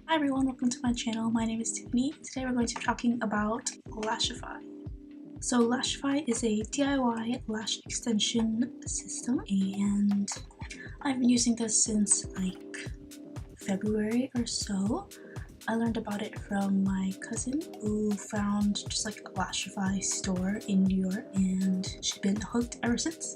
Hi everyone, welcome to my channel. My name is Tiffany. Today we're going to be talking about Lashify. So Lashify is a DIY lash extension system and I've been using this since like February or so. I learned about it from my cousin who found just like a Lashify store in New York and she's been hooked ever since.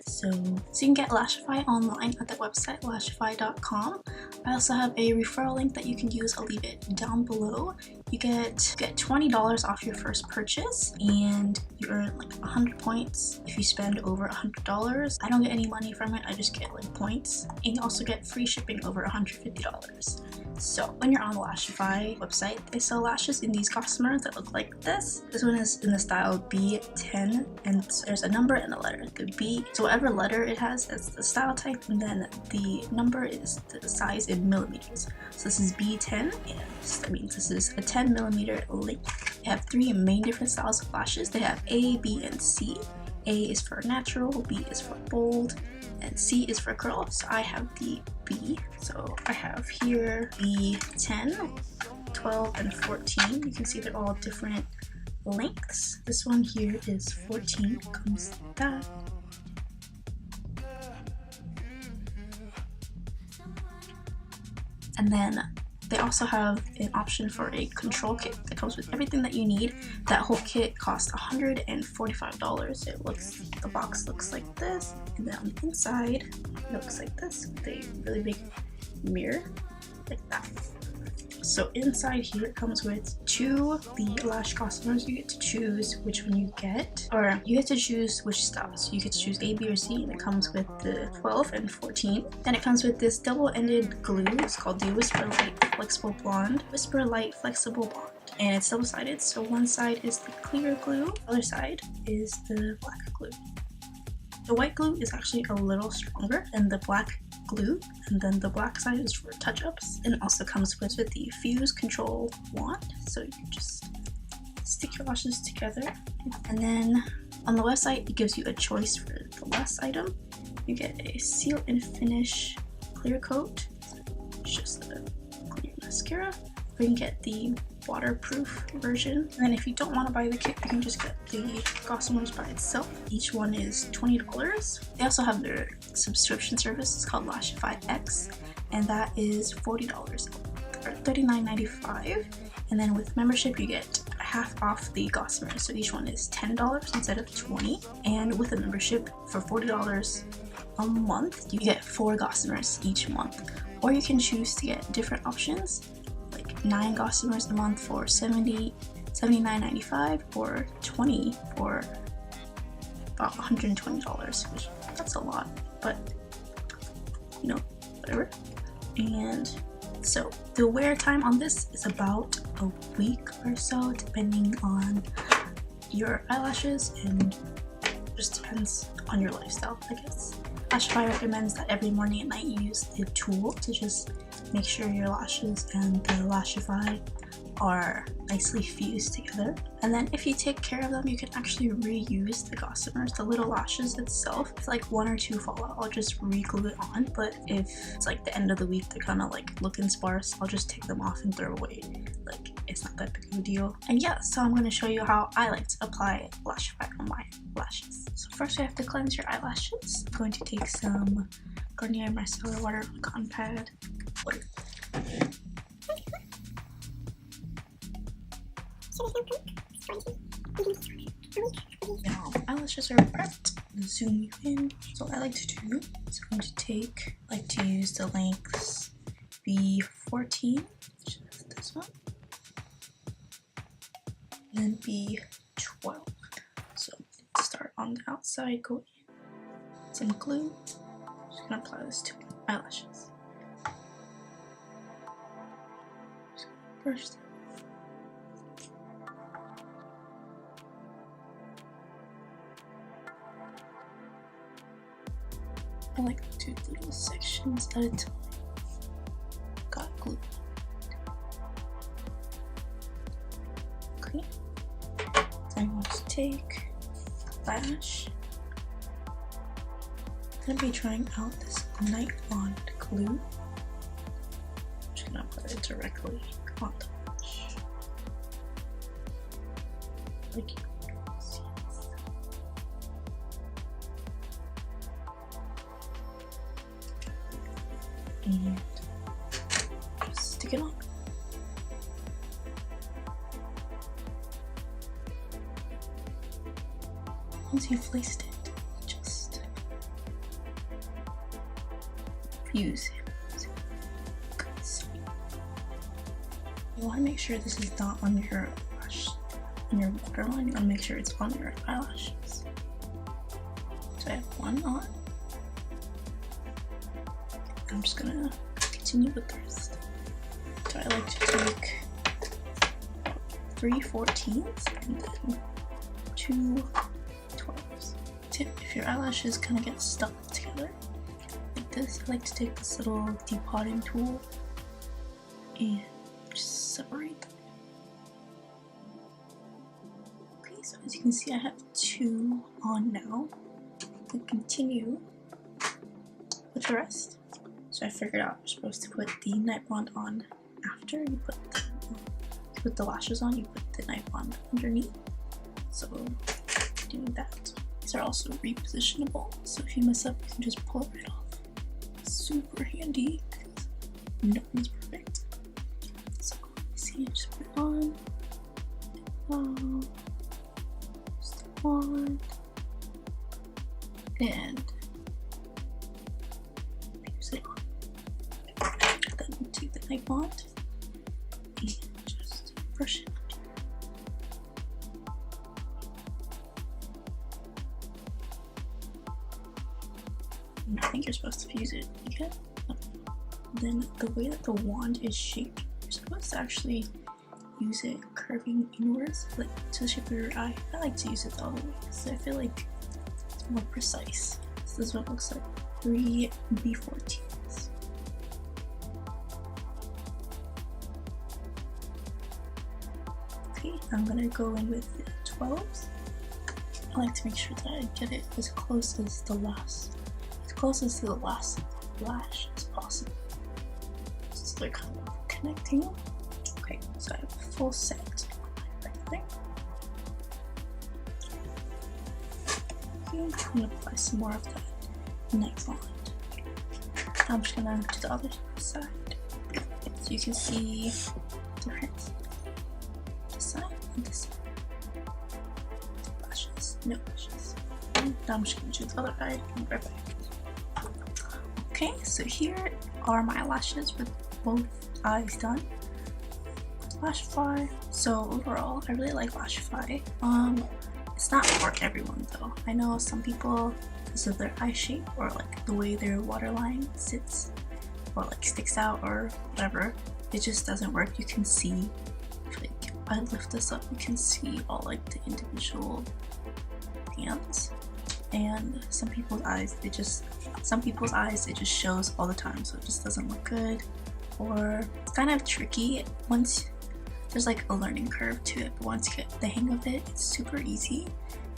So you can get Lashify online at the website lashify.com. I also have a referral link that you can use. I'll leave it down below. You get $20 off your first purchase and you earn like 100 points if you spend over $100. I don't get any money from it, I just get like points. And you also get free shipping over $150. So when you're on the Lashify website, they sell lashes in these gossamers that look like this. This one is in the style B10 and there's a number and a letter. The B, so whatever letter it has, that's the style type, and then the number is the size in millimeters. So this is B10 and that means this is a 10 millimeter length. They have three main different styles of lashes. They have A, B, and C. A is for natural, B is for bold, and C is for curl. So I have the B. So I have here B10, 12, and 14. You can see they're all different lengths. This one here is 14, comes like that. And then they also have an option for a control kit that comes with everything that you need. That whole kit costs $145. The box looks like this, and then on the inside it looks like this with a really big mirror like that. So inside here it comes with the lash gossamers. You get to choose which one you get, or you get to choose which styles. So you get to choose A, B, or C, and it comes with the 12 and 14. Then it comes with this double-ended glue. It's called the Whisper Light Flexible Blonde. Whisper Light Flexible Blonde. And it's double-sided, so one side is the clear glue, the other side is the black glue. The white glue is actually a little stronger than the black glue, and then the black side is for touch-ups. And it also comes with the Fuse Control Wand, so you can just stick your lashes together. And then on the website it gives you a choice for the last item. You get a Seal and Finish Clear Coat, it's just a clear mascara, or you can get the waterproof version. And then if you don't want to buy the kit, you can just get the gossamers by itself. Each one is $20. They also have their subscription service. It's called Lashify X, and that is $40 or $39.95. And then with membership you get half off the gossamers, so each one is $10 instead of $20. And with a membership for $40 a month, you get 4 gossamers each month, or you can choose to get different options, like 9 gossamers a month for $79.95 or 20 for about $120, which that's a lot, but you know, whatever. And so the wear time on this is about a week or so, depending on your eyelashes, and just depends on your lifestyle, I guess. Lashify recommends that every morning and night you use the tool to just make sure your lashes and the Lashify are nicely fused together. And then if you take care of them, you can actually reuse the gossamers. The little lashes itself, if like 1 or 2 fall out, I'll just re-glue it on. But if it's like the end of the week, they're kind of like looking sparse, I'll just take them off and throw away. Like, it's not that big of a deal. And yeah, so I'm going to show you how I like to apply Lashify on my lashes. So first you have to cleanse your eyelashes. I'm going to take some Garnier Micellar Water Cotton Pad. Water. Now eyelashes are prepped. Zoom you in. So what I like to do is I'm going to use the lengths B14, which is this one, and then B12. So let's start on the outside, go in, some glue. I'm just gonna apply this to my eyelashes. First, I like to do little sections at a time. Got glue. Okay. I'm going to take lash. I'm going to be trying out this Night Wand glue. I'm just going to put it directly on the lash. Like you can see this. And just stick it on. Once you've placed it, just fuse it. You want to make sure this is not on your lash, on your waterline. You want to make sure it's on your eyelashes. So I have one on. I'm just gonna continue with the rest. So I like to take 3 14s and then 2 12s. Tip: if your eyelashes kind of get stuck together like this, I like to take this little depotting tool and just separate them. Okay, so as you can see, I have 2 on now. I'll continue with the rest. So I figured out you're supposed to put the night bond on after you put the lashes on. You put the night bond underneath. So doing that. These are also repositionable, so if you mess up, you can just pull it right off. Super handy because no one's perfect. So see, just put it on. Just one, and fuse it on. Then take the night bond and just brush it. I think you're supposed to fuse it again. Then the way that the wand is shaped, you're supposed to actually use it curving inwards, like to the shape of your eye. I like to use it the other way, so I feel like it's more precise. So this is what it looks like. 3 B14s. Okay, I'm gonna go in with the 12s. I like to make sure that I get it as close as the last lash as possible. So they're kind of connecting. Okay, so I have a full set on everything. Okay, I'm gonna apply some more of that night bond. I'm just gonna do the other side so you can see the difference. This side and this side. Lashes, no lashes. And now I'm just gonna do the other side and right back. Okay, so here are my lashes with both eyes done. Lashify. So overall, I really like Lashify. It's not for everyone though. I know some people, because of their eye shape or like the way their waterline sits or like sticks out or whatever, it just doesn't work. You can see, like I lift this up, you can see all like the individual hands. And some people's eyes, it just shows all the time, so it just doesn't look good, or it's kind of tricky. Once there's like a learning curve to it, but once you get the hang of it, it's super easy.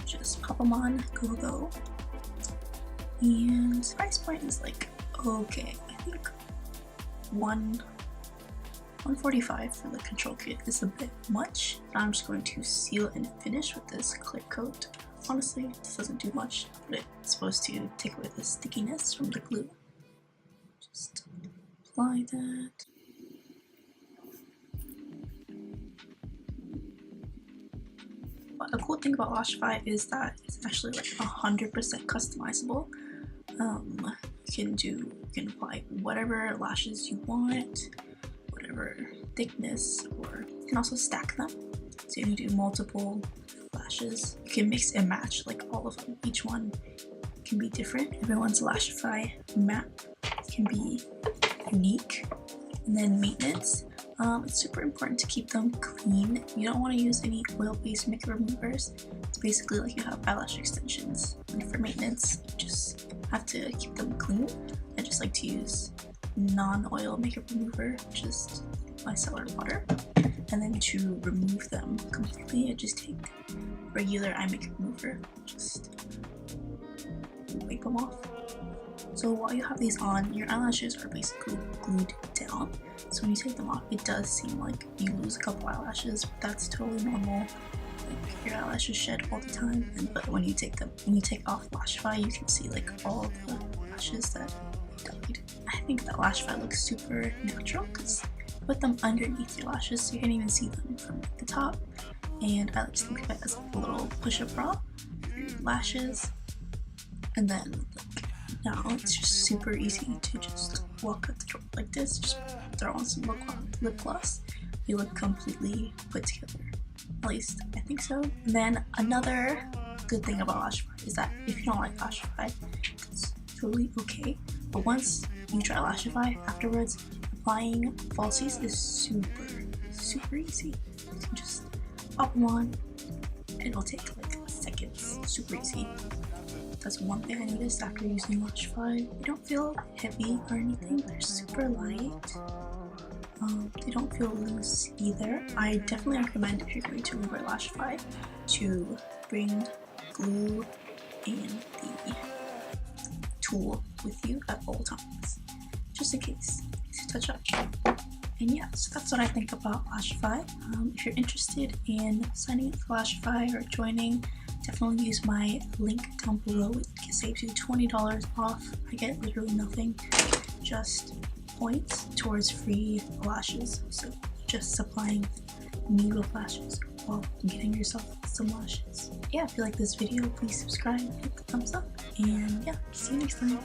Just pop them on, go. And the price point is like okay. I think $145 for the control kit is a bit much. I'm just going to seal and finish with this clear coat. Honestly, this doesn't do much, but it's supposed to take away the stickiness from the glue. Just apply that. But the cool thing about Lashify is that it's actually like 100% customizable. You can apply whatever lashes you want, whatever thickness, or you can also stack them. So you can do multiple lashes. You can mix and match like all of them. Each one can be different. Everyone's Lashify map can be unique. And then maintenance. It's super important to keep them clean. You don't want to use any oil-based makeup removers. It's basically like you have eyelash extensions. And for maintenance, you just have to keep them clean. I just like to use non-oil makeup remover, just micellar water. And then to remove them completely, I just take regular eye makeup remover, just wipe them off. So while you have these on, your eyelashes are basically glued down. So when you take them off, it does seem like you lose a couple eyelashes, but that's totally normal. Like, your eyelashes shed all the time, but when you take off Lashify, you can see like all the lashes that died. I think that Lashify looks super natural because you put them underneath your lashes, so you can't even see them from the top. And I like to think of it as a little push-up bra for your lashes. And then like, now it's just super easy to just walk out the door like this, just throw on some lip gloss. You look completely put together. At least I think so. And then another good thing about Lashify is that if you don't like Lashify, it's totally okay. But once you try Lashify, afterwards, applying falsies is super easy. You can just pop them on, and it'll take like seconds. Super easy. That's one thing I noticed after using Lashify. They don't feel heavy or anything. They're super light. They don't feel loose either. I definitely recommend, if you're going to wear Lashify, to bring glue and the tool with you at all times, just in case to touch up. And yeah, so that's what I think about Lashify. If you're interested in signing up for Lashify or joining, definitely use my link down below. It saves you $20 off. I get literally nothing, just points towards free lashes. So just supplying me with lashes while getting yourself some lashes. Yeah, if you like this video, please subscribe, hit the thumbs up, and yeah, see you next time.